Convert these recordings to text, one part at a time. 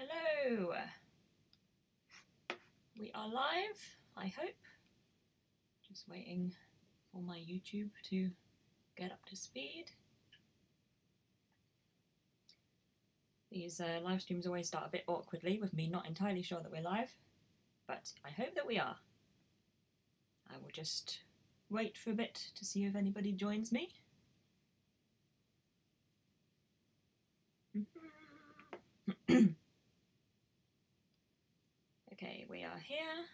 Hello! We are live, I hope. Just waiting for my YouTube to get up to speed. These live streams always start a bit awkwardly with me not entirely sure that we're live, but I hope that we are. I will just wait for a bit to see if anybody joins me. Okay, we are here.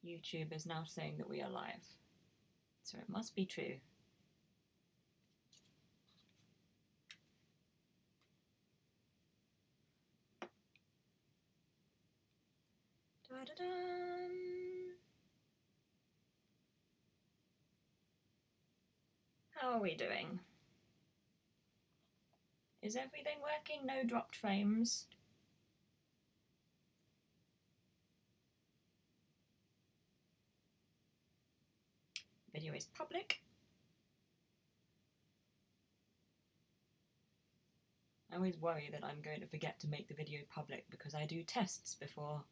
YouTube is now saying that we are live, so it must be true. Da-da-dum. How are we doing? Is everything working? No dropped frames? Video is public. I always worry that I'm going to forget to make the video public because I do tests before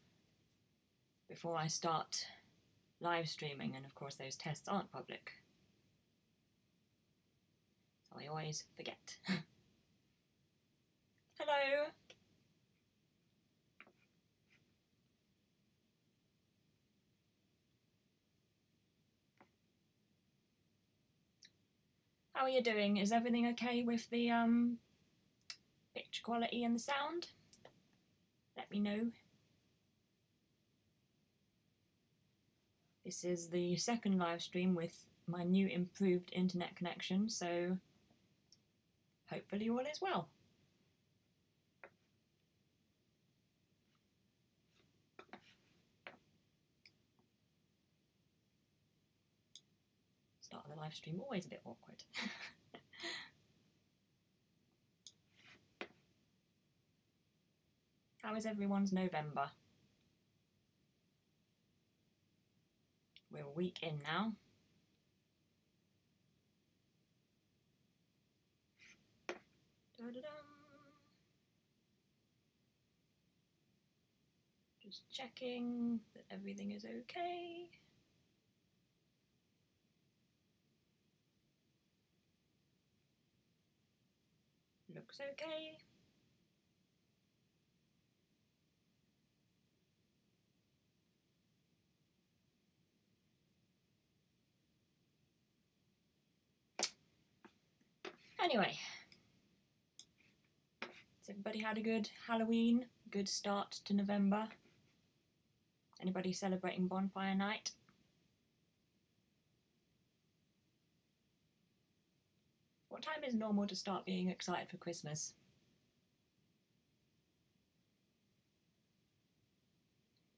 I start live streaming, and of course those tests aren't public. So I always forget. Hello! How are you doing? Is everything okay with the picture quality and the sound? Let me know. This is the second live stream with my new improved internet connection, so hopefully all is well. Start of the live stream always a bit awkward. How is everyone's November? We're a week in now. Da-da-dum. Just checking that everything is okay. Looks okay. Anyway, has everybody had a good Halloween? Good start to November? Anybody celebrating bonfire night? What time is normal to start being excited for Christmas?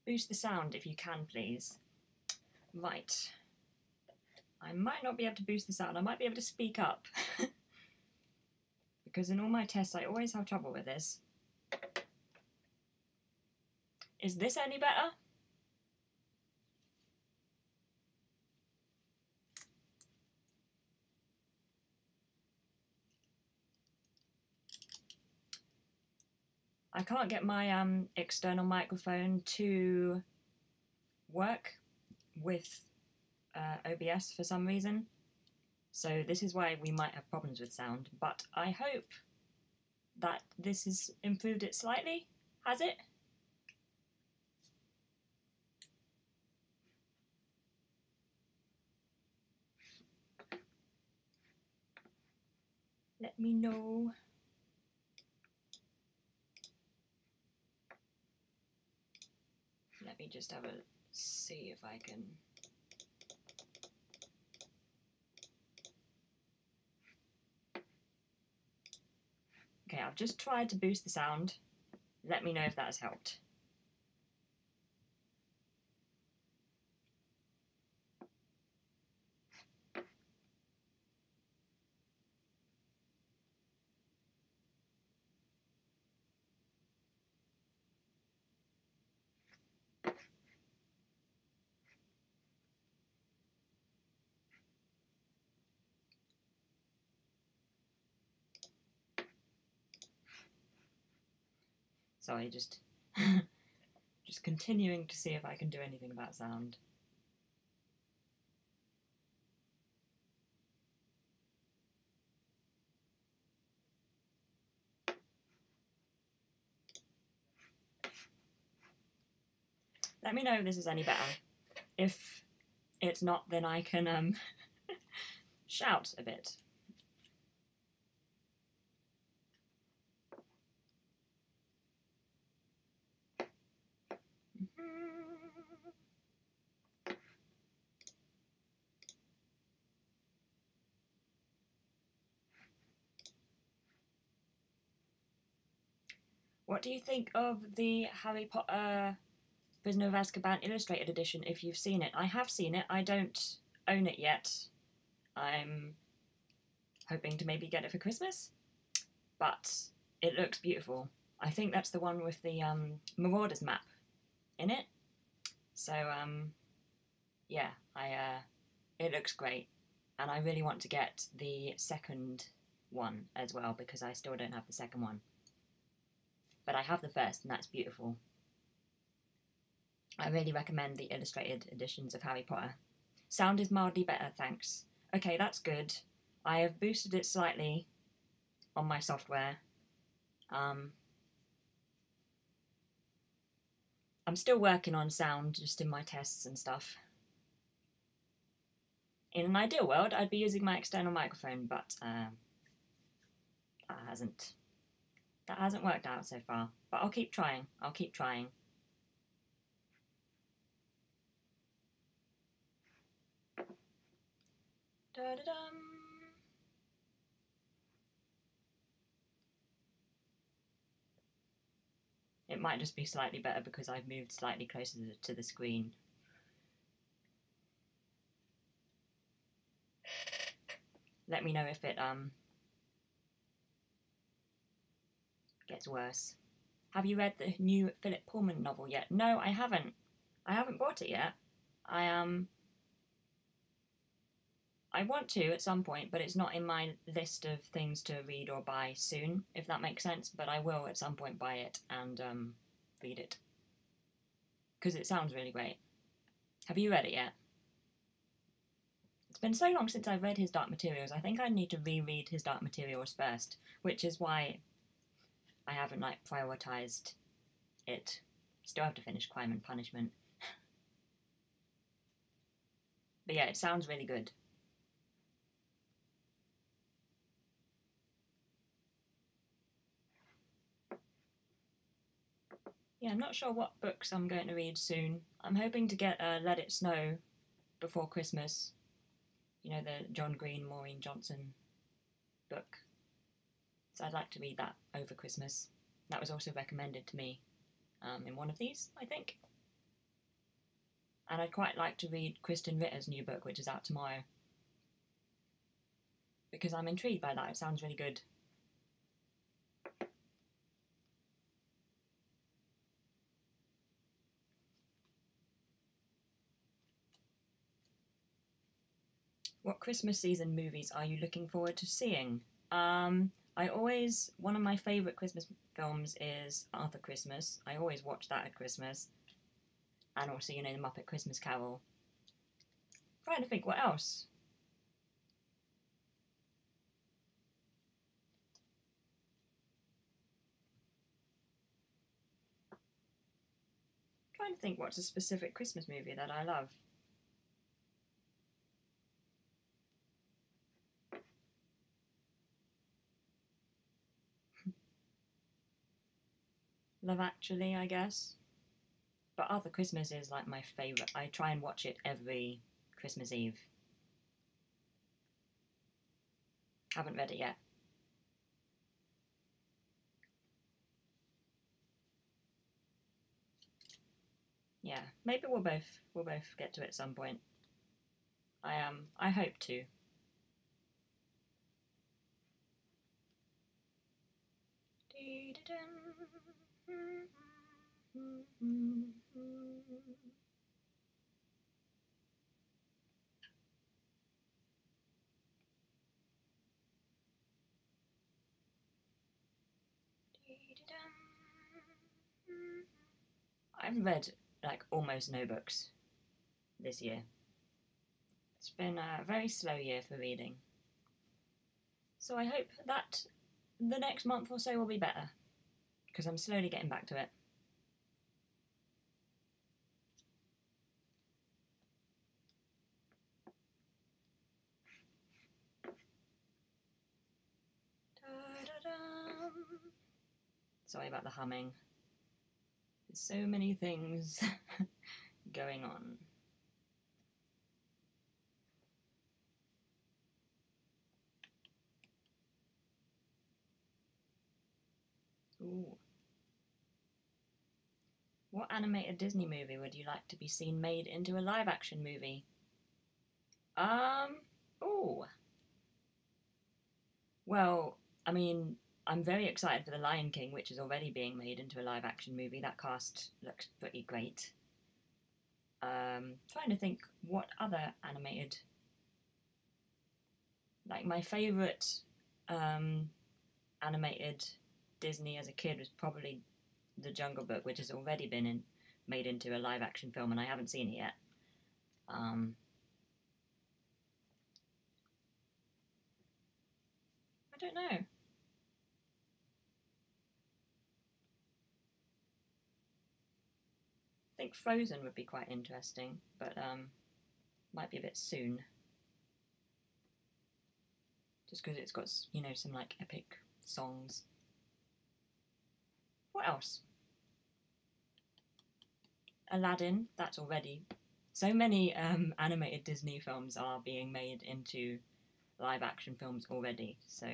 Boost the sound if you can, please. Right. I might not be able to boost the sound. I might be able to speak up. Because in all my tests I always have trouble with this. Is this any better? I can't get my external microphone to work with OBS for some reason. So this is why we might have problems with sound, but I hope that this has improved it slightly. Has it? Let me know. Let me just have a see if I can. Okay, I've just tried to boost the sound. Let me know if that has helped. Sorry, just just continuing to see if I can do anything about sound. Let me know if this is any better. If it's not, then I can shout a bit. What do you think of the Harry Potter Prisoner of Azkaban Illustrated Edition, if you've seen it? I have seen it. I don't own it yet. I'm hoping to maybe get it for Christmas, but it looks beautiful. I think that's the one with the Marauders map in it. So yeah, it looks great, and I really want to get the second one as well because I still don't have the second one. But I have the first, and that's beautiful. I really recommend the illustrated editions of Harry Potter. Sound is mildly better, thanks. Okay, that's good. I have boosted it slightly on my software. I'm still working on sound just in my tests and stuff. In an ideal world, I'd be using my external microphone, but that hasn't worked out so far. But I'll keep trying. I'll keep trying. Da-da-dum. It might just be slightly better because I've moved slightly closer to the screen. Let me know if it gets worse. Have you read the new Philip Pullman novel yet? No, I haven't. I haven't bought it yet. I want to at some point, but it's not in my list of things to read or buy soon, if that makes sense. But I will at some point buy it and read it. Because it sounds really great. Have you read it yet? It's been so long since I've read his Dark Materials. I think I need to reread his Dark Materials first, which is why I haven't prioritised it. Still have to finish Crime and Punishment. But yeah, it sounds really good. Yeah, I'm not sure what books I'm going to read soon. I'm hoping to get Let It Snow before Christmas. You know, the John Green, Maureen Johnson book. So I'd like to read that over Christmas. That was also recommended to me in one of these, I think. And I'd quite like to read Kristen Ritter's new book, which is out tomorrow. Because I'm intrigued by that. It sounds really good. What Christmas season movies are you looking forward to seeing? One of my favourite Christmas films is Arthur Christmas. I always watch that at Christmas. And also, you know, The Muppet Christmas Carol. I'm trying to think what else. I'm trying to think what's a specific Christmas movie that I love. Love Actually, I guess. But Arthur Christmas is like my favourite. I try and watch it every Christmas Eve. Haven't read it yet. Yeah, maybe we'll both get to it at some point. I hope to. I've read like almost no books this year. It's been a very slow year for reading. So I hope that the next month or so will be better, because I'm slowly getting back to it. Sorry about the humming. There's so many things going on. Ooh. What animated Disney movie would you like to be seen made into a live action movie? Ooh. Well, I mean, I'm very excited for The Lion King, which is already being made into a live action movie. That cast looks pretty great. Trying to think what other animated. Like, my favourite animated Disney as a kid was probably The Jungle Book, which has already been made into a live action film, and I haven't seen it yet. I don't know. I think Frozen would be quite interesting, but might be a bit soon. Just because it's got, you know, some like epic songs. What else? Aladdin, that's already. So many animated Disney films are being made into live action films already, so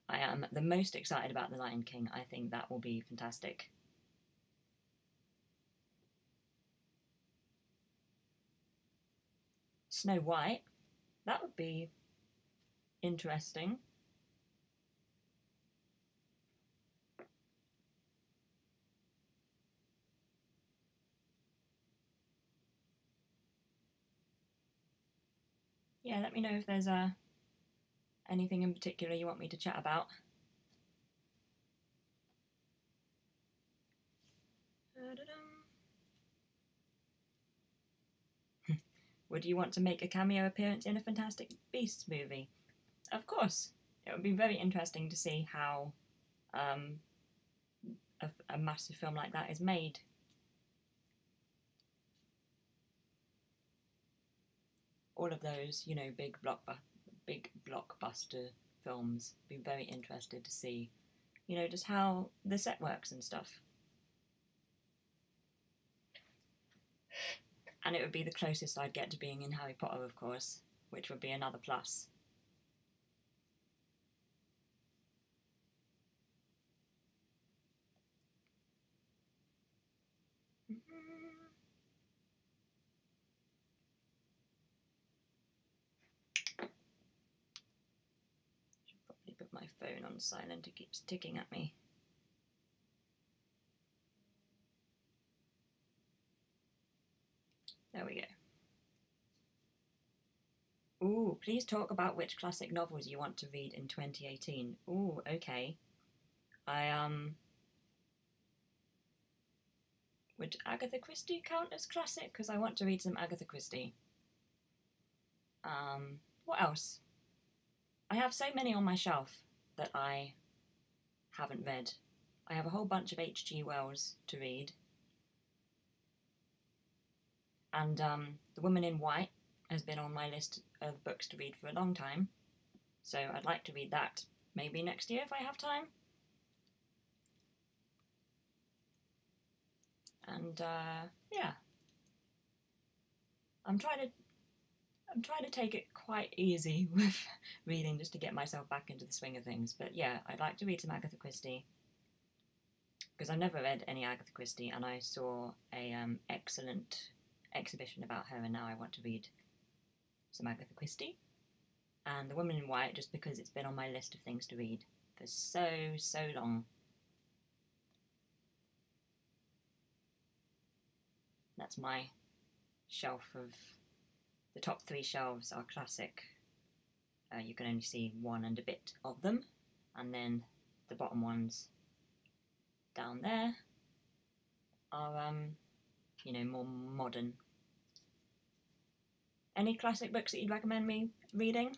I am the most excited about The Lion King. I think that will be fantastic. Snow White, that would be interesting. Yeah, let me know if there's anything in particular you want me to chat about. Would you want to make a cameo appearance in a Fantastic Beasts movie? Of course. It would be very interesting to see how a massive film like that is made. All of those, you know, big blockbuster films. Be very interested to see, you know, just how the set works and stuff. And it would be the closest I'd get to being in Harry Potter, of course, which would be another plus. Should probably put my phone on silent, it keeps ticking at me. There we go. Ooh, please talk about which classic novels you want to read in 2018. Ooh, okay. Would Agatha Christie count as classic? Because I want to read some Agatha Christie. What else? I have so many on my shelf that I haven't read. I have a whole bunch of H.G. Wells to read. And The Woman in White has been on my list of books to read for a long time. So I'd like to read that maybe next year if I have time. And yeah. I'm trying to take it quite easy with reading just to get myself back into the swing of things. But yeah, I'd like to read some Agatha Christie. Because I've never read any Agatha Christie, and I saw a excellent exhibition about her, and now I want to read some Agatha Christie. And The Woman in White, just because it's been on my list of things to read for so long. That's my shelf of. The top 3 shelves are classic. You can only see one and a bit of them, and then the bottom ones down there are, you know, more modern. Any classic books that you'd recommend me reading?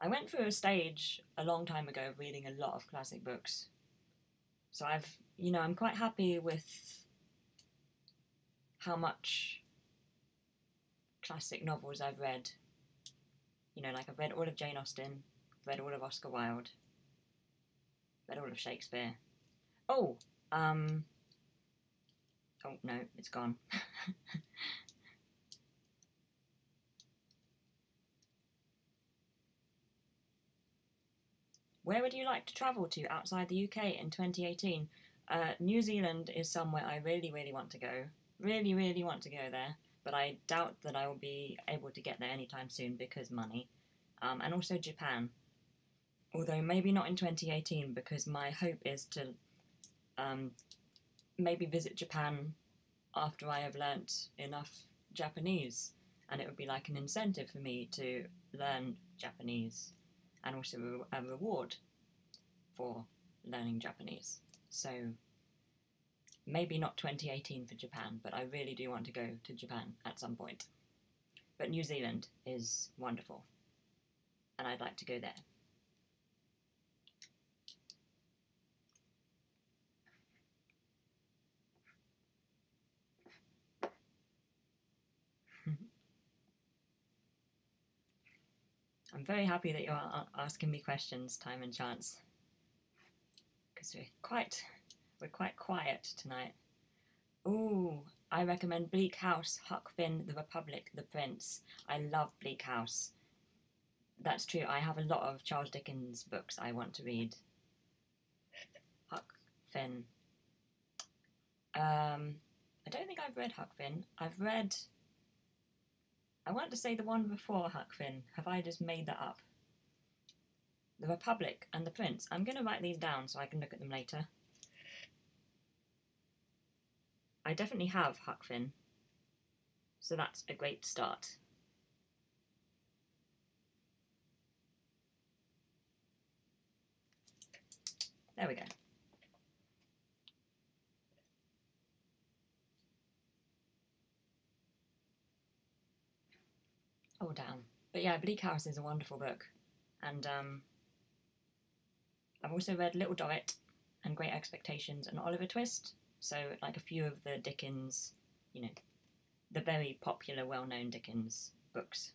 I went through a stage a long time ago of reading a lot of classic books. So I'm quite happy with how much classic novels I've read. You know, like I've read all of Jane Austen, read all of Oscar Wilde, read all of Shakespeare. Oh no, it's gone. Where would you like to travel to outside the UK in 2018? New Zealand is somewhere I really, really want to go. Really, really want to go there, but I doubt that I will be able to get there anytime soon because money. And also Japan. Although maybe not in 2018 because my hope is to maybe visit Japan after I have learnt enough Japanese, and it would be like an incentive for me to learn Japanese and also a reward for learning Japanese. So maybe not 2018 for Japan, but I really do want to go to Japan at some point. But New Zealand is wonderful, and I'd like to go there. I'm very happy that you're asking me questions, Time and Chance, because we're quite quiet tonight. Ooh, I recommend Bleak House, Huck Finn, The Republic, The Prince. I love Bleak House. That's true, I have a lot of Charles Dickens books I want to read. Huck Finn. I don't think I've read Huck Finn. I want to say the one before Huck Finn. Have I just made that up? The Republic and The Prince. I'm going to write these down so I can look at them later. I definitely have Huck Finn, so that's a great start. There we go. Oh, damn. But yeah, Bleak House is a wonderful book. And I've also read Little Dorrit and Great Expectations and Oliver Twist. So, like a few of the Dickens, you know, the very popular, well-known Dickens books.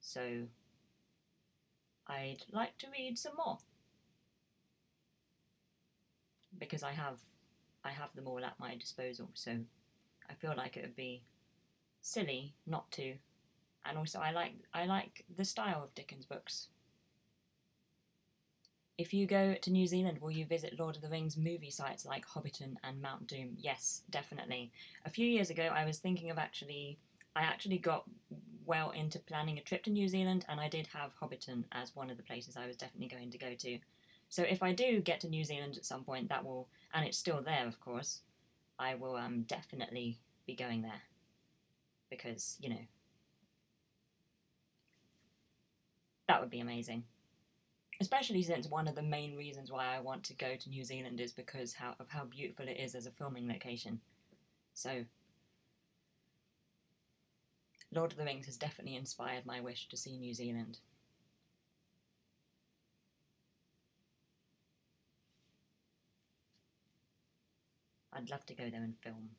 So, I'd like to read some more. Because I have them all at my disposal, so I feel like it would be silly not to. And also I like the style of Dickens books. If you go to New Zealand, will you visit Lord of the Rings movie sites like Hobbiton and Mount Doom? Yes, definitely. A few years ago I was thinking of I actually got well into planning a trip to New Zealand, and I did have Hobbiton as one of the places I was definitely going to go to. So if I do get to New Zealand at some point, that will, and it's still there of course, I will definitely be going there. Because, you know, that would be amazing. Especially since one of the main reasons why I want to go to New Zealand is because of how beautiful it is as a filming location. So, Lord of the Rings has definitely inspired my wish to see New Zealand. I'd love to go there and film.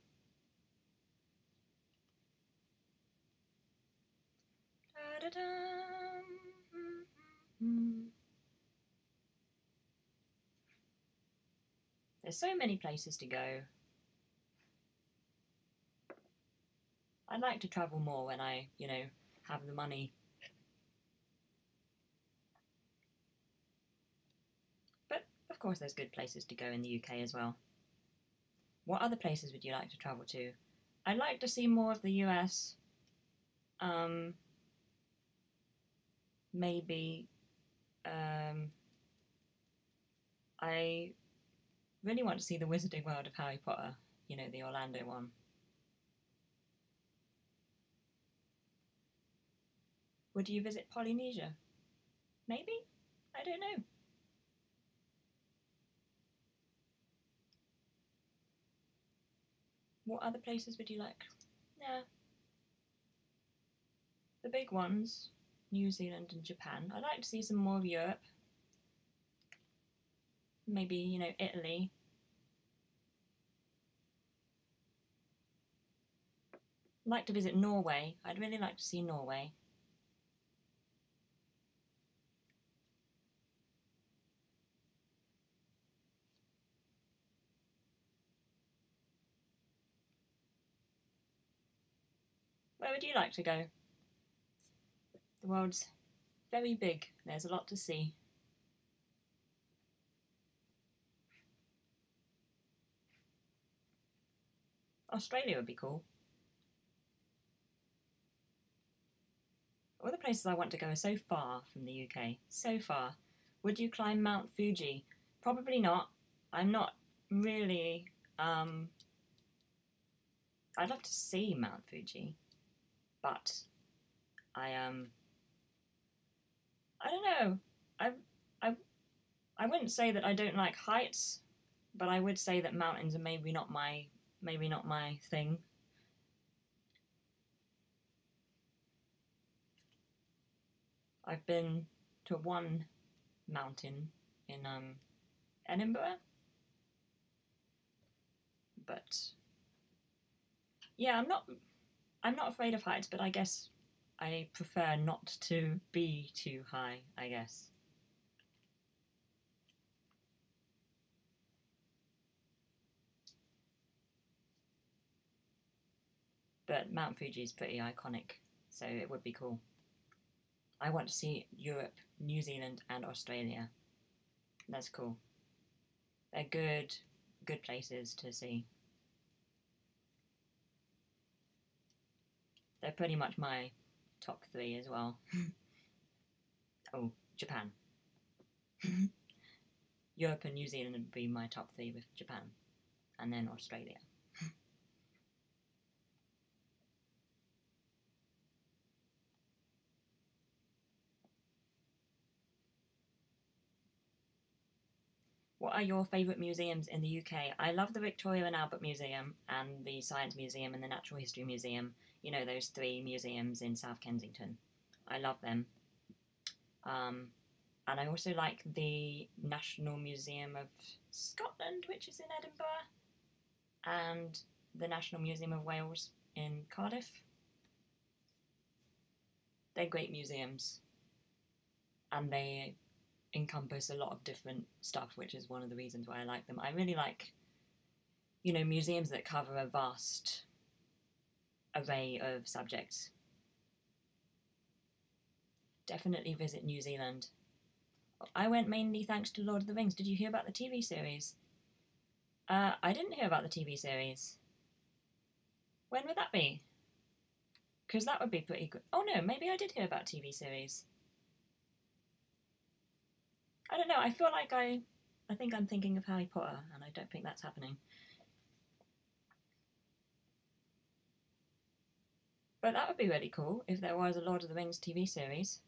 There's so many places to go. I'd like to travel more when I, you know, have the money. But, of course, there's good places to go in the UK as well. What other places would you like to travel to? I'd like to see more of the US. Maybe. I really want to see the Wizarding World of Harry Potter. You know, the Orlando one. Would you visit Polynesia? Maybe? I don't know. What other places would you like? Yeah. The big ones, New Zealand and Japan. I'd like to see some more of Europe. Maybe, you know, Italy. I'd like to visit Norway. I'd really like to see Norway. Where would you like to go? The world's very big. There's a lot to see. Australia would be cool. All the places I want to go are so far from the UK. So far. Would you climb Mount Fuji? Probably not. I'm not really... I'd love to see Mount Fuji. But I don't know. I wouldn't say that I don't like heights, but I would say that mountains are maybe not my thing. I've been to one mountain in Edinburgh, but yeah, I'm not afraid of heights, but I guess I prefer not to be too high, I guess. But Mount Fuji is pretty iconic, so it would be cool. I want to see Europe, New Zealand, and Australia. That's cool. They're good places to see. They're pretty much my top 3 as well. Oh, Japan. Europe and New Zealand would be my top 3 with Japan, and then Australia. What are your favourite museums in the UK? I love the Victoria and Albert Museum and the Science Museum and the Natural History Museum. You know, those 3 museums in South Kensington. I love them. And I also like the National Museum of Scotland, which is in Edinburgh, and the National Museum of Wales in Cardiff. They're great museums, and they encompass a lot of different stuff, which is one of the reasons why I like them. I really like, you know, museums that cover a vast array of subjects. Definitely visit New Zealand. I went mainly thanks to Lord of the Rings. Did you hear about the TV series? I didn't hear about the TV series. When would that be? Because that would be pretty good. Oh no, maybe I did hear about TV series. I don't know, I feel like I think I'm thinking of Harry Potter, and I don't think that's happening. But that would be really cool if there was a Lord of the Rings TV series.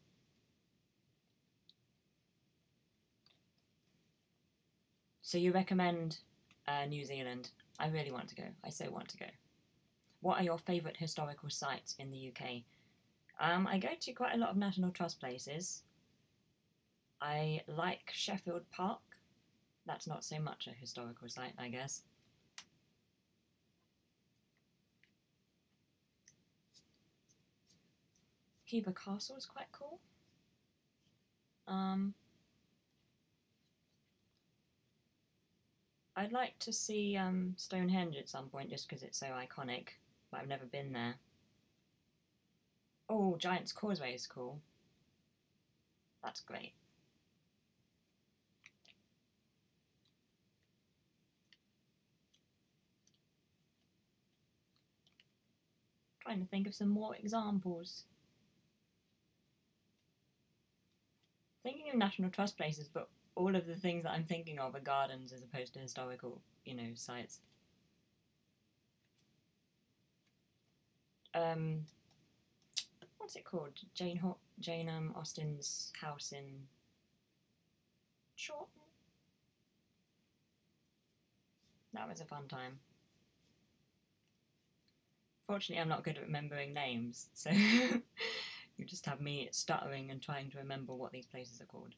So you recommend New Zealand? I really want to go. I so want to go. What are your favourite historical sites in the UK? I go to quite a lot of National Trust places. I like Sheffield Park. That's not so much a historical site, I guess. Hever Castle is quite cool. I'd like to see Stonehenge at some point just because it's so iconic, but I've never been there. Oh, Giant's Causeway is cool. That's great. Trying to think of some more examples. Thinking of National Trust places, but all of the things that I'm thinking of are gardens as opposed to historical, you know, sites. what's it called? Jane Austen's house in Chawton. That was a fun time. Fortunately, I'm not good at remembering names, so you just have me stuttering and trying to remember what these places are called.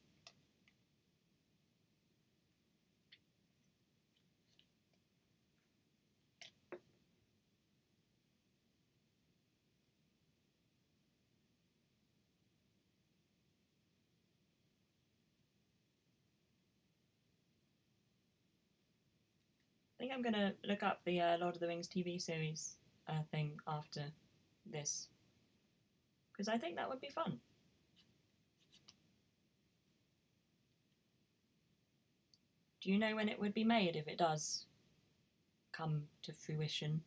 I think I'm gonna look up the Lord of the Rings TV series thing after this, because I think that would be fun. Do you know when it would be made if it does come to fruition?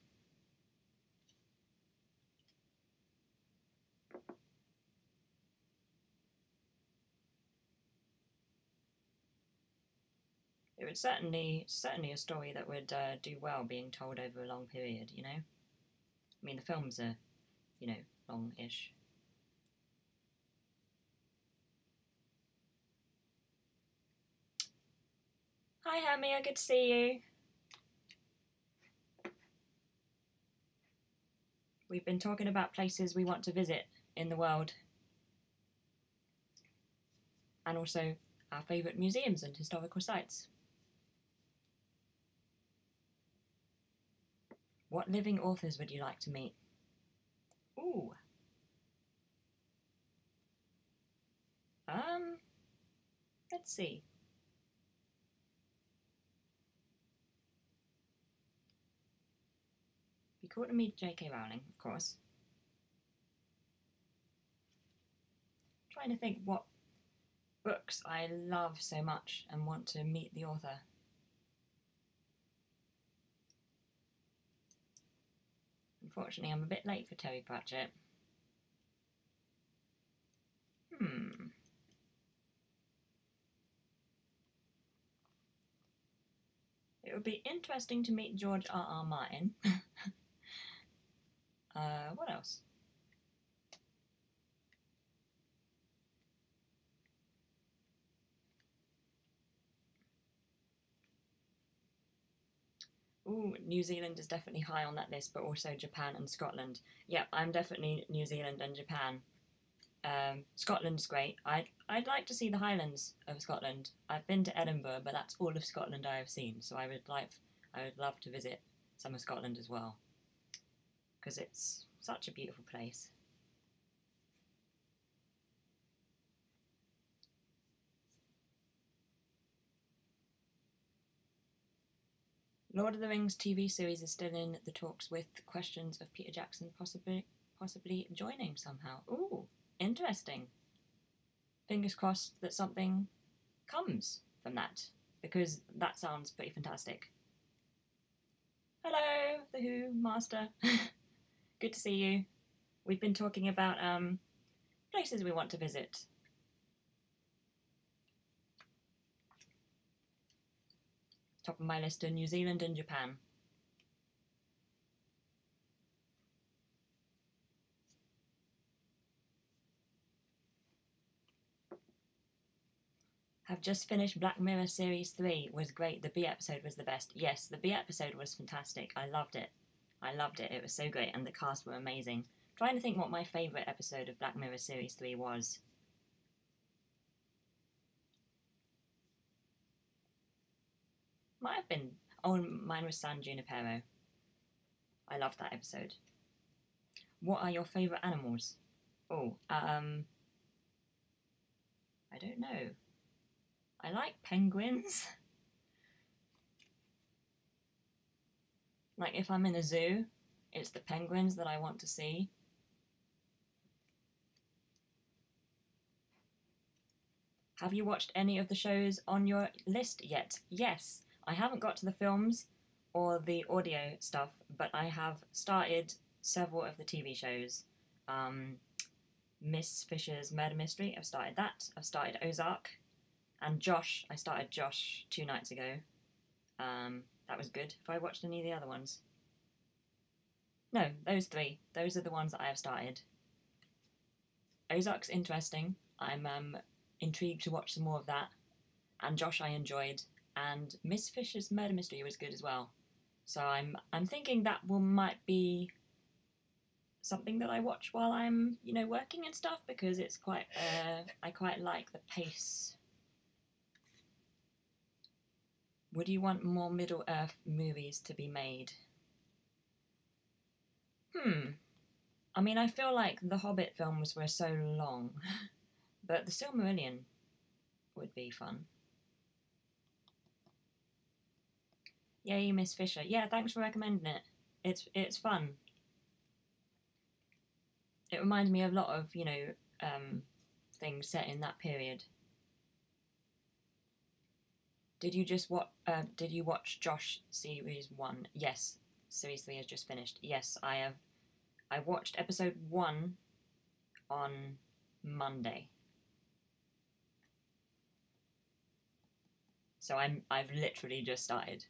It would certainly a story that would do well being told over a long period, you know? I mean, the films are, you know, long-ish. Hi Hermia, good to see you. We've been talking about places we want to visit in the world. And also our favourite museums and historical sites. What living authors would you like to meet? Ooh. Let's see. Be cool to meet J.K. Rowling, of course. Trying to think what books I love so much and want to meet the author. Unfortunately, I'm a bit late for Terry Pratchett. It would be interesting to meet George R.R. Martin. What else? Ooh, New Zealand is definitely high on that list, but also Japan and Scotland. Yep, I'm definitely New Zealand and Japan. Scotland's great. I'd like to see the Highlands of Scotland. I've been to Edinburgh, but that's all of Scotland I have seen. So I would love to visit some of Scotland as well, because it's such a beautiful place. Lord of the Rings TV series is still in the talks with questions of Peter Jackson possibly joining somehow. Ooh, interesting. Fingers crossed that something comes from that, because that sounds pretty fantastic. Hello, the Who Master. Good to see you. We've been talking about places we want to visit. Top of my list are New Zealand and Japan. Have just finished Black Mirror Series 3. Was great. The B episode was the best. Yes, the B episode was fantastic. I loved it. It was so great, and the cast were amazing. I'm trying to think what my favourite episode of Black Mirror Series 3 was. Might have been... Oh, mine was San Junipero. I loved that episode. What are your favourite animals? Oh, I don't know. I like penguins. Like, if I'm in a zoo, it's the penguins that I want to see. Have you watched any of the shows on your list yet? Yes. I haven't got to the films or the audio stuff, but I have started several of the TV shows. Miss Fisher's Murder Mystery, I've started that. I've started Ozark. And Josh, I started Josh 2 nights ago. That was good. Have I watched any of the other ones? No, those 3. Those are the ones that I have started. Ozark's interesting. I'm intrigued to watch some more of that. And Josh I enjoyed, and Miss Fisher's murder mystery was good as well. So I'm thinking that might be something that I watch while I'm working and stuff, because it's quite I quite like the pace. Would you want more Middle Earth movies to be made? I mean, I feel like the Hobbit films were so long, but the Silmarillion would be fun. Yay, Miss Fisher. Yeah, thanks for recommending it. It's fun. It reminds me of a lot of, things set in that period. Did you watch Josh Series 1? Yes, Series 3 has just finished. Yes, I have. I watched episode 1 on Monday. So I've literally just started.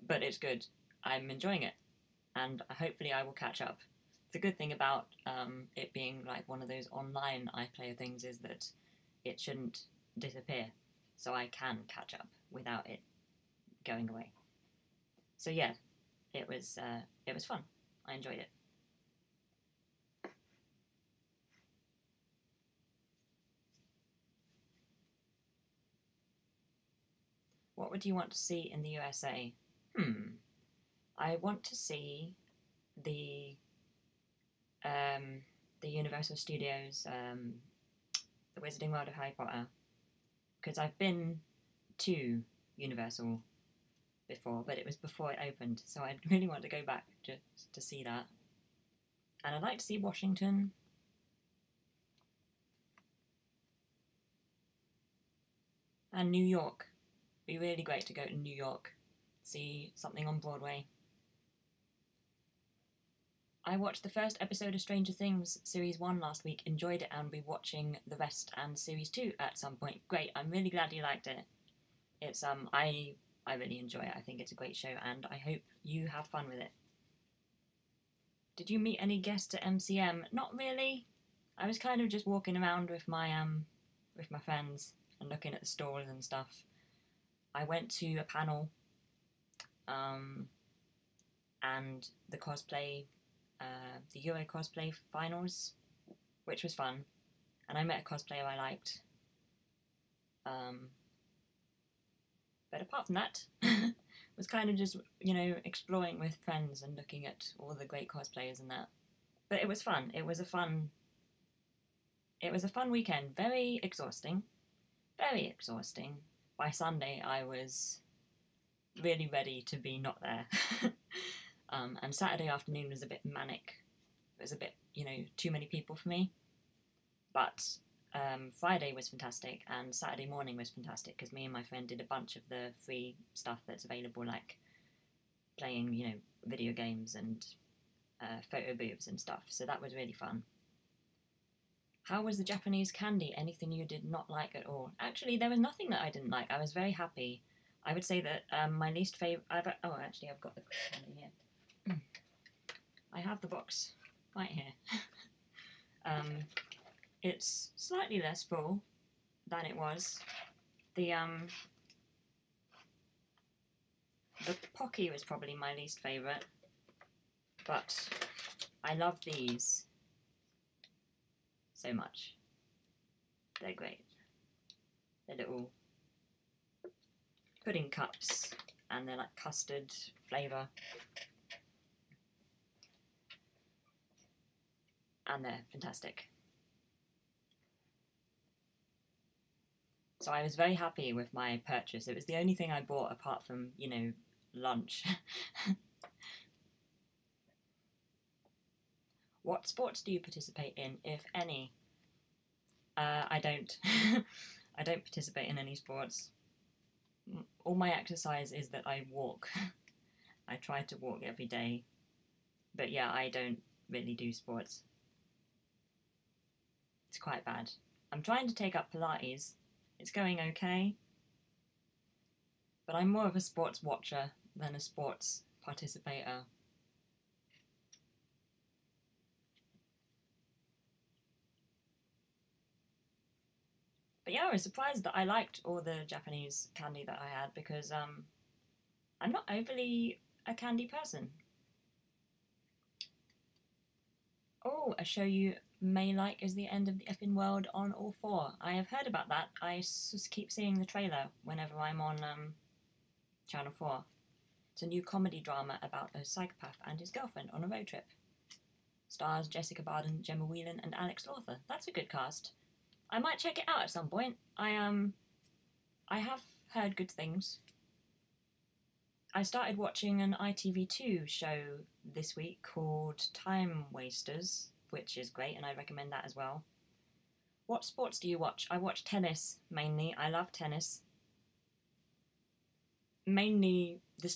But it's good. I'm enjoying it. And hopefully I will catch up. The good thing about it being like one of those online iPlayer things is that it shouldn't disappear. So I can catch up without it going away. So yeah, it was fun. I enjoyed it. What would you want to see in the USA? I want to see the Universal Studios, the Wizarding World of Harry Potter, because I've been to Universal before, but it was before it opened, so I really want to go back just to see that. And I'd like to see Washington. And New York. It'd be really great to go to New York, see something on Broadway. I watched the first episode of Stranger Things Series 1 last week, enjoyed it, and will be watching the rest and Series 2 at some point. Great, I'm really glad you liked it. It's I really enjoy it. I think it's a great show, and I hope you have fun with it. Did you meet any guests at MCM? Not really. I was kind of just walking around with my friends and looking at the stalls and stuff. I went to a panel, and the cosplay, the Euro cosplay finals, which was fun, and I met a cosplayer I liked. But apart from that, was kind of just, exploring with friends and looking at all the great cosplayers and that. But it was fun. It was a fun weekend. Very exhausting. Very exhausting. By Sunday, I was really ready to be not there. And Saturday afternoon was a bit manic. It was a bit, too many people for me. But Friday was fantastic, and Saturday morning was fantastic because me and my friend did a bunch of the free stuff that's available, like playing, video games and photo booths and stuff. So that was really fun. How was the Japanese candy? Anything you did not like at all? Actually, there was nothing that I didn't like. I was very happy. I would say that my least favourite... actually, I've got the candy here. I have the box right here. It's slightly less full than it was. The Pocky was probably my least favourite, but I love these so much. They're great. They're little pudding cups, and they're like custard flavour. And they're fantastic. So I was very happy with my purchase. It was the only thing I bought apart from, lunch. What sports do you participate in, if any? I don't. I don't participate in any sports. All my exercise is that I walk. I try to walk every day. But yeah, I don't really do sports. It's quite bad. I'm trying to take up Pilates. It's going okay. But I'm more of a sports watcher than a sports participator. But yeah, I was surprised that I liked all the Japanese candy that I had because I'm not overly a candy person. Oh, a show you may like is The End of the Effing World on All 4. I have heard about that. I just keep seeing the trailer whenever I'm on Channel 4. It's a new comedy drama about a psychopath and his girlfriend on a road trip. Stars Jessica Barden, Gemma Whelan, and Alex Lawther. That's a good cast. I might check it out at some point. I have heard good things. I started watching an ITV2 show this week called Time Wasters, which is great, and I recommend that as well. What sports do you watch? I watch tennis mainly. I love tennis. Mainly the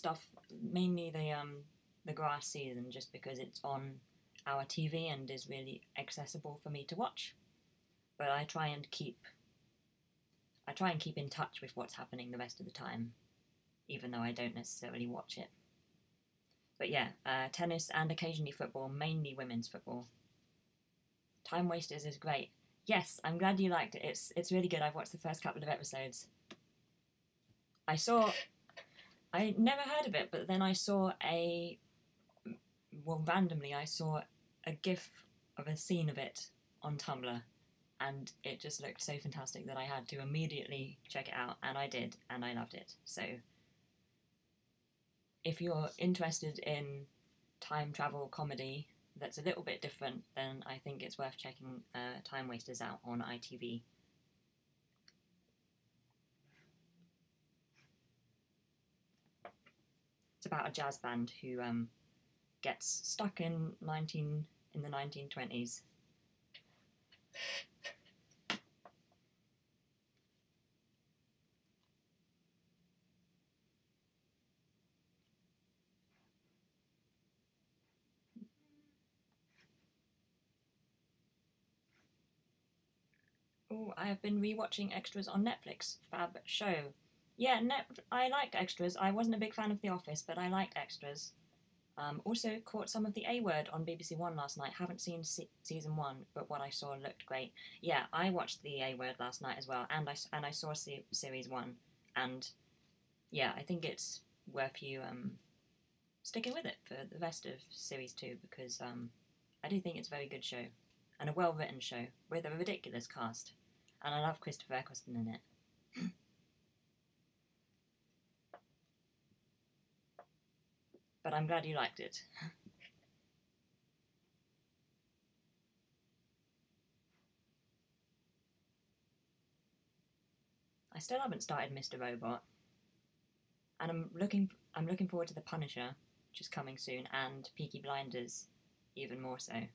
grass season, just because it's on our TV and is really accessible for me to watch. But I try and keep in touch with what's happening the rest of the time, even though I don't necessarily watch it. But yeah, tennis and occasionally football, mainly women's football. Time Wasters is great. Yes, I'm glad you liked it. It's really good. I've watched the first couple of episodes. I never heard of it, but then I saw randomly I saw a GIF of a scene of it on Tumblr, and it just looked so fantastic that I had to immediately check it out, and I did, and I loved it. So if you're interested in time travel comedy that's a little bit different, then I think it's worth checking Time Wasters out on ITV. It's about a jazz band who gets stuck in the 1920s. Oh, I have been rewatching Extras on Netflix. Fab show. Yeah, I liked Extras. I wasn't a big fan of The Office, but I liked Extras. Also caught some of The A Word on BBC One last night. Haven't seen season 1, but what I saw looked great. Yeah, I watched The A Word last night as well, and I saw series 1, and yeah, I think it's worth you sticking with it for the rest of series 2 because I do think it's a very good show and a well written show with a ridiculous cast, and I love Christopher Eccleston in it. But I'm glad you liked it. I still haven't started Mr. Robot, and I'm looking forward to The Punisher, which is coming soon, and Peaky Blinders, even more so.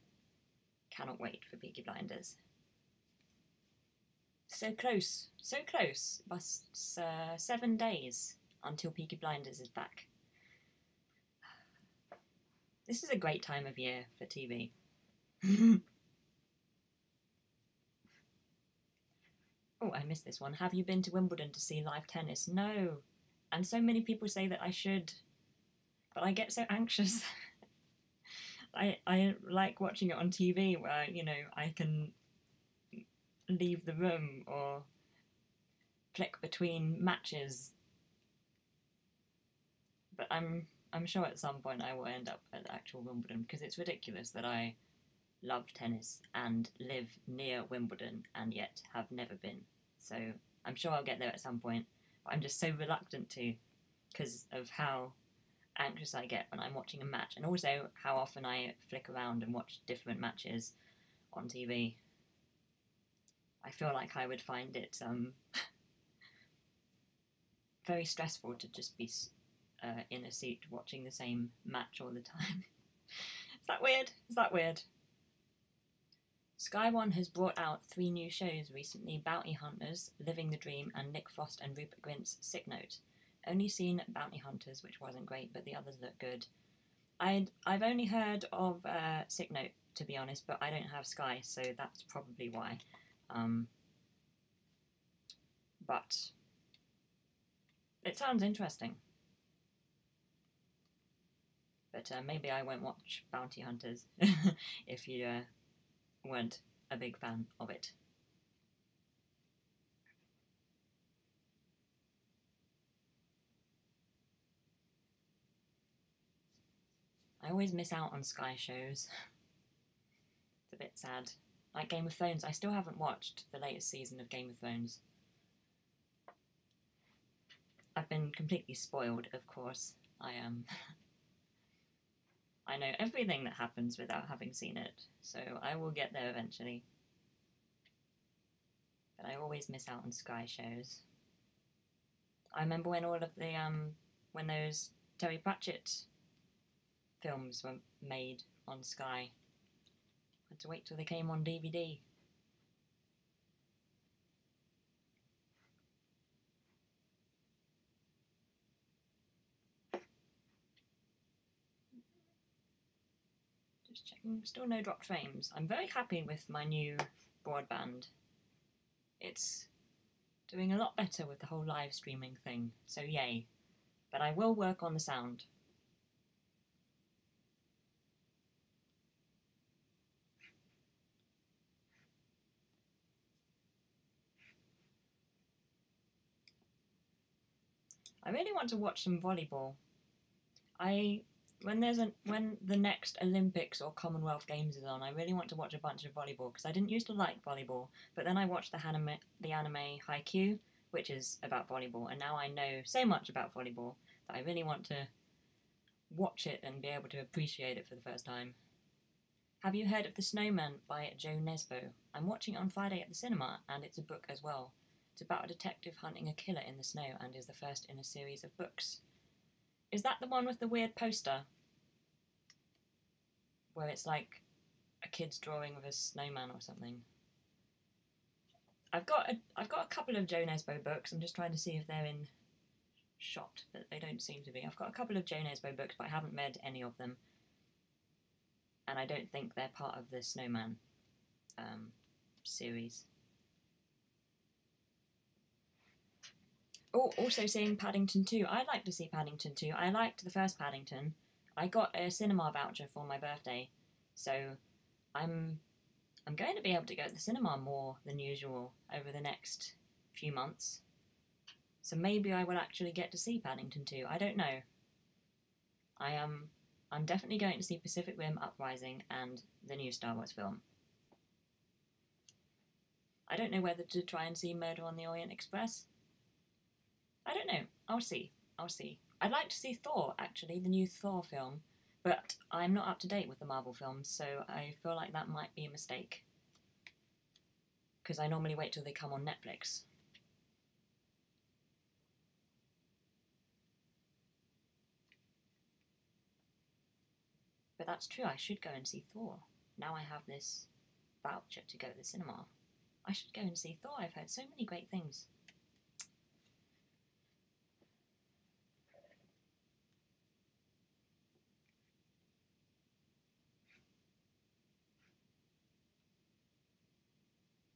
Cannot wait for Peaky Blinders. So close, so close. But 7 days until Peaky Blinders is back. This is a great time of year for TV. Oh, I missed this one. Have you been to Wimbledon to see live tennis? No. And so many people say that I should, but I get so anxious. I like watching it on TV where, you know, I can leave the room or flick between matches. But I'm sure at some point I will end up at actual Wimbledon because it's ridiculous that I love tennis and live near Wimbledon and yet have never been. So I'm sure I'll get there at some point, but I'm just so reluctant to because of how anxious I get when I'm watching a match, and also how often I flick around and watch different matches on TV. I feel like I would find it very stressful to just be in a seat watching the same match all the time. Is that weird? Is that weird? Sky One has brought out 3 new shows recently: Bounty Hunters, Living the Dream, and Nick Frost and Rupert Grint's Sick Note. Only seen Bounty Hunters, which wasn't great, but the others look good. I've only heard of Sick Note, to be honest, but I don't have Sky, so that's probably why. But it sounds interesting. But maybe I won't watch Bounty Hunters if you weren't a big fan of it. I always miss out on Sky shows. It's a bit sad. Like Game of Thrones, I still haven't watched the latest season of Game of Thrones. I've been completely spoiled, of course. I know everything that happens without having seen it, so I will get there eventually. But I always miss out on Sky shows. I remember when all of the when those Terry Pratchett films were made on Sky. I had to wait till they came on DVD. Just checking, still no dropped frames. I'm very happy with my new broadband. It's doing a lot better with the whole live streaming thing, so yay. But I will work on the sound. I really want to watch some volleyball. When the next Olympics or Commonwealth Games is on, I really want to watch a bunch of volleyball because I didn't used to like volleyball, but then I watched the anime Haikyuu, which is about volleyball, and now I know so much about volleyball that I really want to watch it and be able to appreciate it for the first time. Have you heard of The Snowman by Jo Nesbø? I'm watching it on Friday at the cinema, and it's a book as well. It's about a detective hunting a killer in the snow and is the first in a series of books. Is that the one with the weird poster? Where it's like a kid's drawing of a snowman or something. I've got a couple of Jo Nesbø books. I'm just trying to see if they're in shot, but they don't seem to be. I've got a couple of Jo Nesbø books, but I haven't read any of them. And I don't think they're part of the Snowman series. Oh, also seeing Paddington 2. I'd like to see Paddington 2. I liked the first Paddington. I got a cinema voucher for my birthday, so I'm going to be able to go to the cinema more than usual over the next few months. So maybe I will actually get to see Paddington 2. I don't know. I'm definitely going to see Pacific Rim Uprising and the new Star Wars film. I don't know whether to try and see Murder on the Orient Express. I don't know. I'll see. I'd like to see Thor, actually, the new Thor film, but I'm not up to date with the Marvel films, so I feel like that might be a mistake. Because I normally wait till they come on Netflix. But that's true, I should go and see Thor. Now I have this voucher to go to the cinema. I should go and see Thor. I've heard so many great things.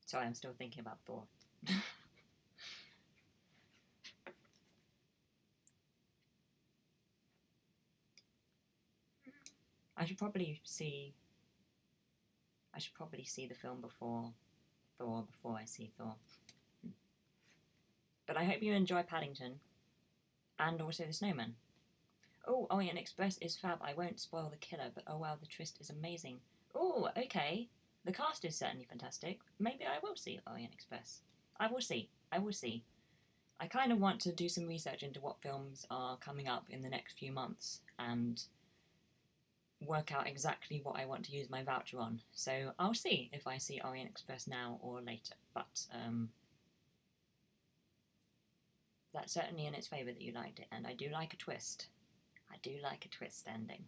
Sorry, I'm still thinking about Thor. I should probably see the film before I see Thor. But I hope you enjoy Paddington and also The Snowman. Oh, Orient Express is fab. I won't spoil the killer, but oh wow, the twist is amazing. Oh, okay. The cast is certainly fantastic. Maybe I will see Orient Express. I will see. I kind of want to do some research into what films are coming up in the next few months and work out exactly what I want to use my voucher on. So I'll see if I see Orient Express now or later. But that's certainly in its favour that you liked it, and I do like a twist. I do like a twist ending.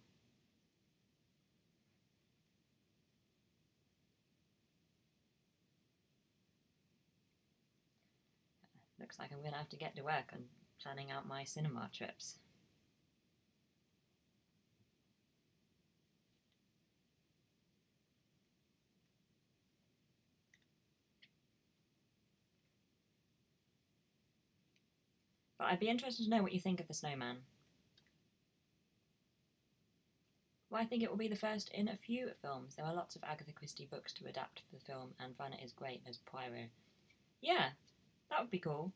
Looks like I'm going to have to get to work on planning out my cinema trips. But I'd be interested to know what you think of The Snowman. Well, I think it will be the first in a few films. There are lots of Agatha Christie books to adapt for the film, and Vanna is great as Poirot. Yeah, that would be cool.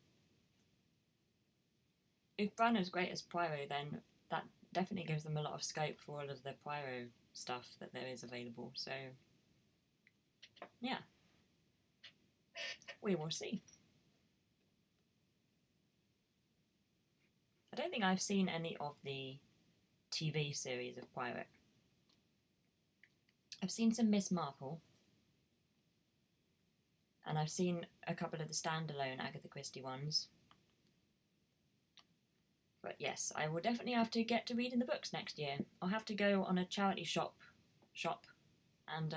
If Branagh is great as Poirot, then definitely gives them a lot of scope for all of the Pyro stuff that there is available. So, yeah, we will see. I don't think I've seen any of the TV series of Pirate. I've seen some Miss Marple, and I've seen a couple of the standalone Agatha Christie ones. But yes, I will definitely have to get to reading the books next year. I'll have to go on a charity shop and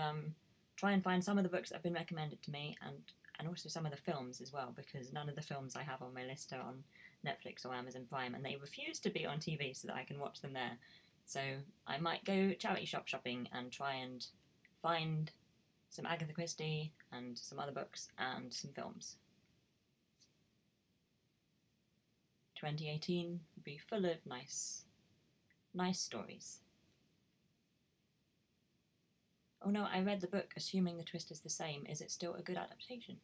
try and find some of the books that have been recommended to me, and also some of the films as well, because none of the films I have on my list are on Netflix or Amazon Prime, and they refuse to be on TV so that I can watch them there. So I might go charity shop shopping and try and find some Agatha Christie and some other books and some films. 2018 will be full of nice stories. Oh no, I read the book assuming the twist is the same. Is it still a good adaptation?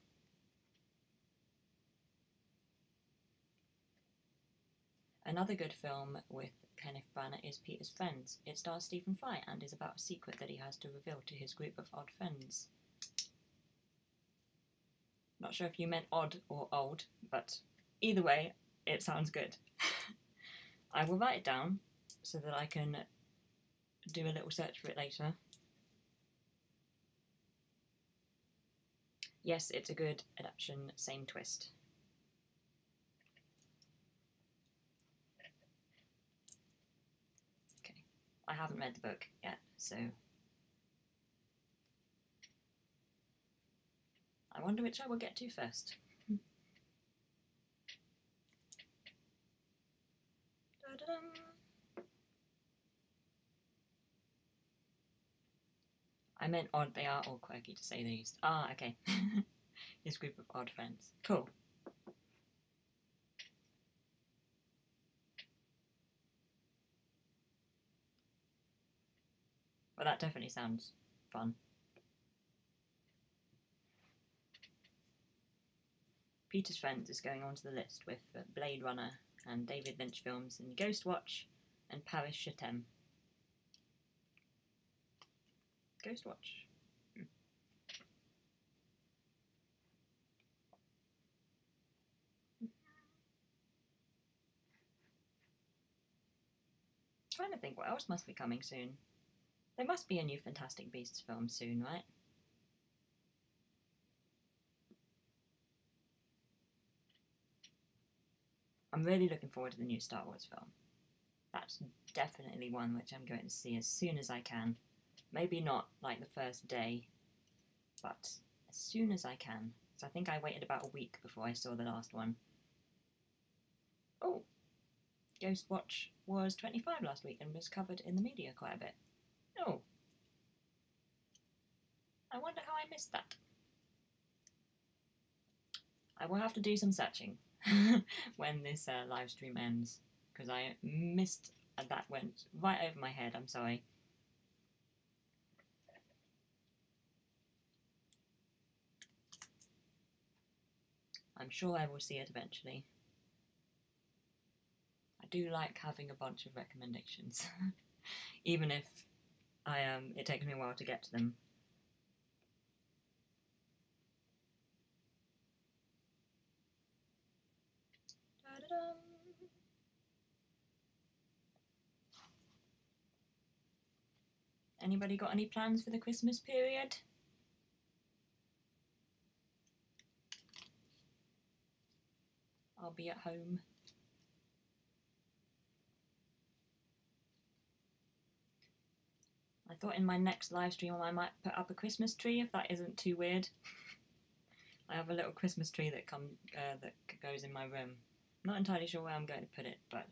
Another good film with Kenneth Branagh is Peter's Friends. It stars Stephen Fry and is about a secret that he has to reveal to his group of odd friends. Not sure if you meant odd or old, but either way, it sounds good. I will write it down so that I can do a little search for it later. Yes, it's a good adaptation, same twist. Okay, I haven't read the book yet, so I wonder which I will get to first. I meant odd, they are all quirky to say the least. Ah, okay. His group of odd friends. Cool. Well, that definitely sounds fun. Peter's Friends is going onto the list with Blade Runner and David Lynch films and Ghostwatch and Paris Je t'aime. Ghostwatch. Trying to think what else must be coming soon. There must be a new Fantastic Beasts film soon, right? I'm really looking forward to the new Star Wars film. That's definitely one which I'm going to see as soon as I can. Maybe not like the first day, but as soon as I can. So I think I waited about a week before I saw the last one. Oh, Ghostwatch was 25 last week and was covered in the media quite a bit. Oh, I wonder how I missed that. I will have to do some searching when this live stream ends, because I missed that went right over my head, I'm sorry. I'm sure I will see it eventually. I do like having a bunch of recommendations, even if it takes me a while to get to them. Da-da-dum. Anybody got any plans for the Christmas period? I'll be at home. I thought in my next live stream I might put up a Christmas tree, if that isn't too weird. I have a little Christmas tree that goes in my room. I'm not entirely sure where I'm going to put it, but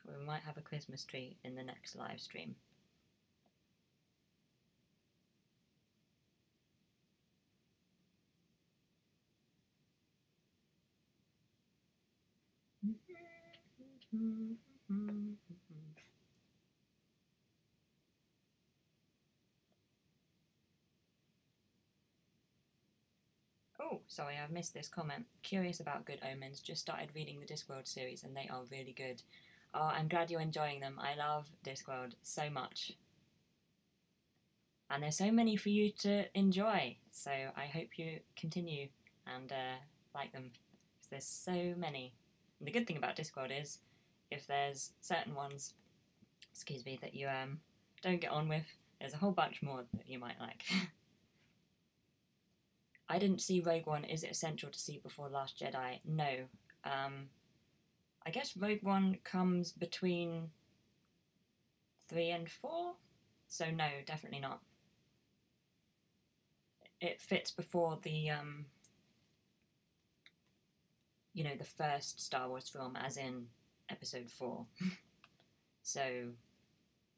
we might have a Christmas tree in the next live stream. Oh, Oh, sorry, I've missed this comment. Curious about Good Omens. Just started reading the Discworld series and they are really good. Oh, I'm glad you're enjoying them. I love Discworld so much. And there's so many for you to enjoy. So I hope you continue and like them. Because there's so many. And the good thing about Discworld is, if there's certain ones, excuse me, that you don't get on with, there's a whole bunch more that you might like. I didn't see Rogue One. Is it essential to see before Last Jedi? No. I guess Rogue One comes between 3 and 4, so no, definitely not. It fits before the you know, the first Star Wars film, as in Episode 4. So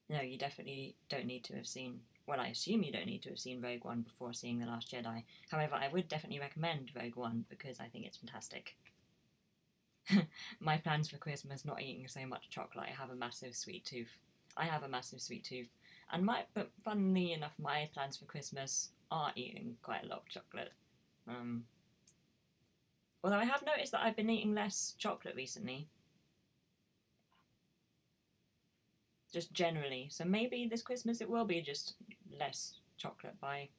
no, you definitely don't need to have seen. Well, I assume you don't need to have seen Rogue One before seeing The Last Jedi. However, I would definitely recommend Rogue One because I think it's fantastic. My plans for Christmas, not eating so much chocolate. I have a massive sweet tooth. And but funnily enough, my plans for Christmas are eating quite a lot of chocolate. Although I have noticed that I've been eating less chocolate recently. Just generally. So maybe this Christmas it will be just less chocolate by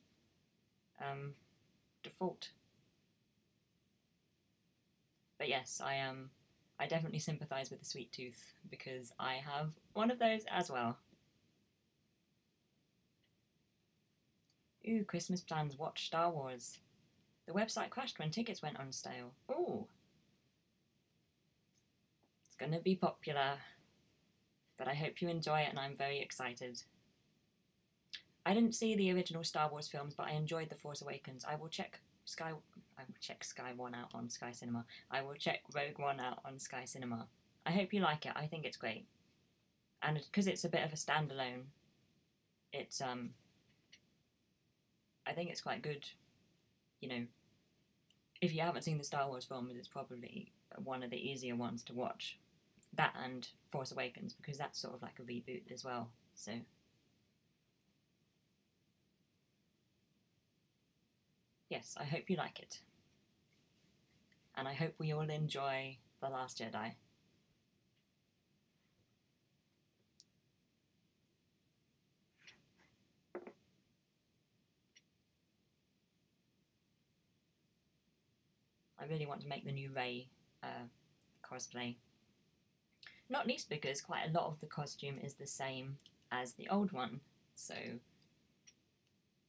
default. But yes, I definitely sympathise with the sweet tooth because I have one of those as well. Ooh, Christmas plans, watch Star Wars. The website crashed when tickets went on sale. Ooh. It's gonna be popular. But I hope you enjoy it and I'm very excited. I didn't see the original Star Wars films, but I enjoyed The Force Awakens. I will check Sky One out on Sky Cinema. I will check Rogue One out on Sky Cinema. I hope you like it. I think it's great. And because it's a bit of a standalone, it's I think it's quite good. You know, if you haven't seen the Star Wars films, it's probably one of the easier ones to watch. That and Force Awakens, because that's sort of like a reboot as well. So yes, I hope you like it. And I hope we all enjoy The Last Jedi. I really want to make the new Rey cosplay. Not least because quite a lot of the costume is the same as the old one, so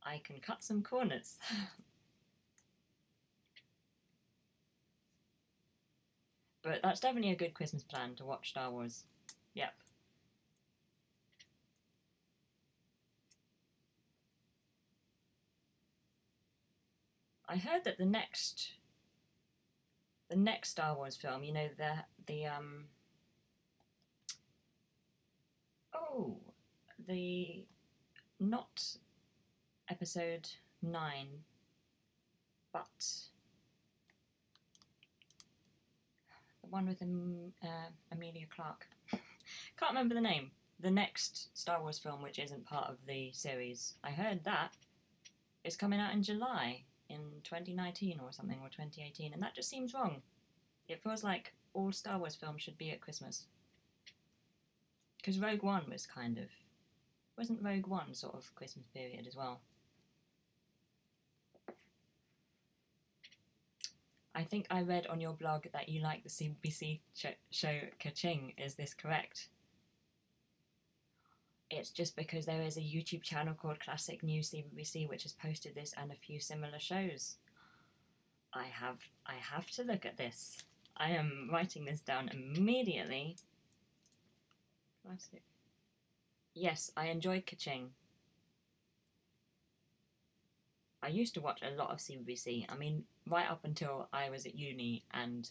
I can cut some corners. But that's definitely a good Christmas plan, to watch Star Wars. Yep. I heard that the next Star Wars film, you know, the not Episode 9, but the one with Emilia Clarke. Can't remember the name. The next Star Wars film, which isn't part of the series, I heard that is coming out in July in 2019 or something, or 2018, and that just seems wrong. It feels like all Star Wars films should be at Christmas. Because Rogue One was wasn't Rogue One sort of Christmas period as well? I think I read on your blog that you like the CBBC show Ka-Ching. Is this correct? It's just because there is a YouTube channel called Classic News CBBC which has posted this and a few similar shows. I have to look at this. I am writing this down immediately. Classic. Yes, I enjoyed Ka-Ching. I used to watch a lot of CBBC. I mean, right up until I was at uni, and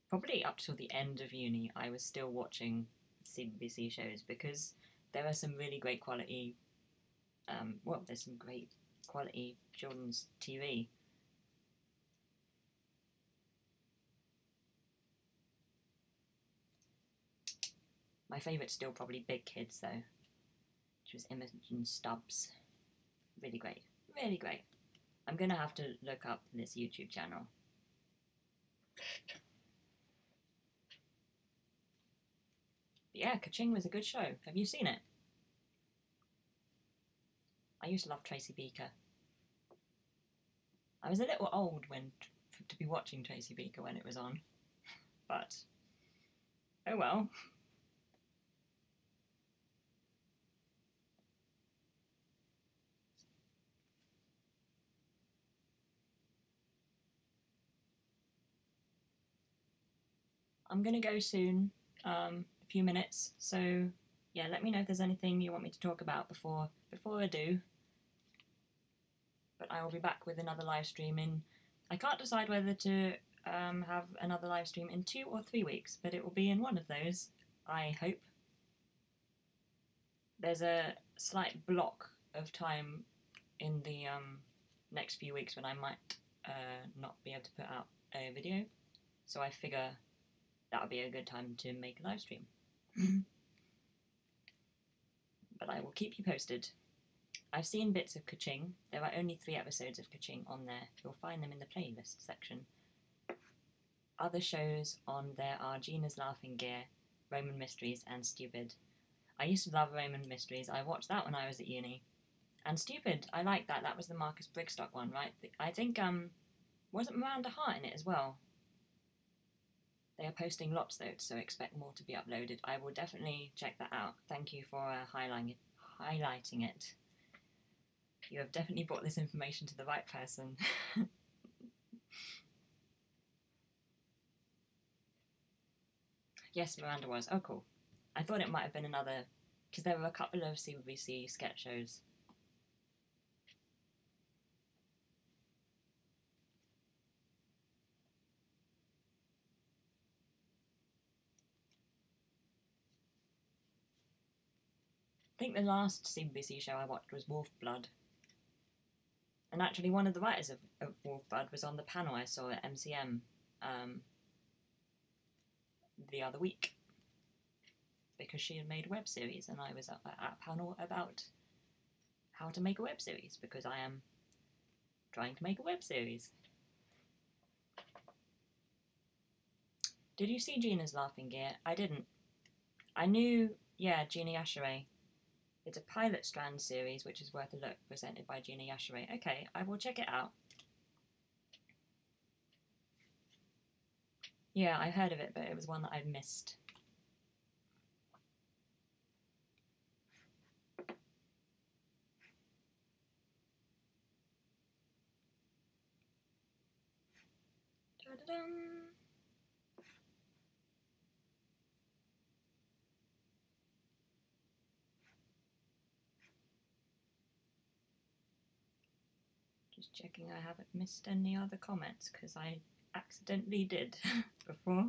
probably up till the end of uni, I was still watching CBBC shows because there are some really great quality. There's some great quality children's TV. My favourite's still probably Big Kids though, which was Imogen Stubbs. Really great, really great. I'm gonna have to look up this YouTube channel. But yeah, Ka-Ching was a good show. Have you seen it? I used to love Tracy Beaker. I was a little old to be watching Tracy Beaker when it was on, but oh well. I'm gonna go soon, a few minutes, so yeah, let me know if there's anything you want me to talk about before I do. But I will be back with another live stream I can't decide whether to have another live stream in 2 or 3 weeks, but it will be in one of those, I hope. There's a slight block of time in the next few weeks when I might not be able to put out a video, so I figure that would be a good time to make a live stream. But I will keep you posted. I've seen bits of Ka-Ching. There are only 3 episodes of Ka-Ching on there. You'll find them in the playlist section. Other shows on there are Gina's Laughing Gear, Roman Mysteries, and Stupid. I used to love Roman Mysteries. I watched that when I was at uni. And Stupid, I like that. That was the Marcus Brigstock one, right? I think, wasn't Miranda Hart in it as well? They are posting lots though, so expect more to be uploaded. I will definitely check that out. Thank you for highlighting it. You have definitely brought this information to the right person. Yes, Miranda was. Oh, cool. I thought it might have been another, because there were a couple of CBBC sketch shows. I think the last CBBC show I watched was Wolf Blood. And actually one of the writers of Wolf Blood was on the panel I saw at MCM the other week. Because she had made a web series and I was at a panel about how to make a web series, because I am trying to make a web series. Did you see Gina's Laughing Gear? I didn't. I knew, yeah, Gina Yashere. It's a Pilot Strand series, which is worth a look, presented by Gina Yashere. Okay, I will check it out. Yeah, I heard of it, but it was one that I've missed. Da-da-dum. Just checking I haven't missed any other comments, because I accidentally did before.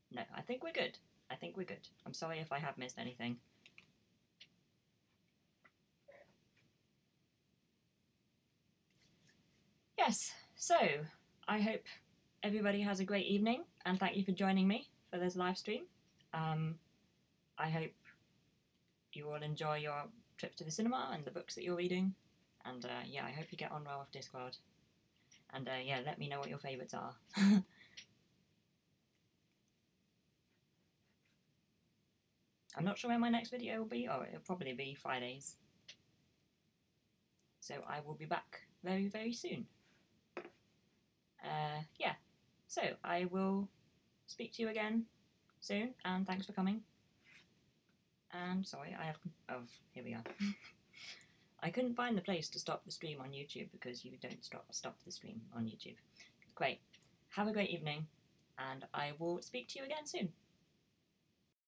No, I think we're good. I think we're good. I'm sorry if I have missed anything. Yes, so I hope everybody has a great evening, and thank you for joining me for this live stream. I hope you all enjoy your trip to the cinema and the books that you're reading, and yeah, I hope you get on well with Discworld. And yeah, let me know what your favourites are. I'm not sure when my next video will be. Oh, it'll probably be Fridays. So I will be back very, very soon. Yeah, so I will speak to you again soon, and thanks for coming. And sorry, oh, here we are. I couldn't find the place to stop the stream on YouTube, because you don't stop the stream on YouTube. Great. Have a great evening, and I will speak to you again soon.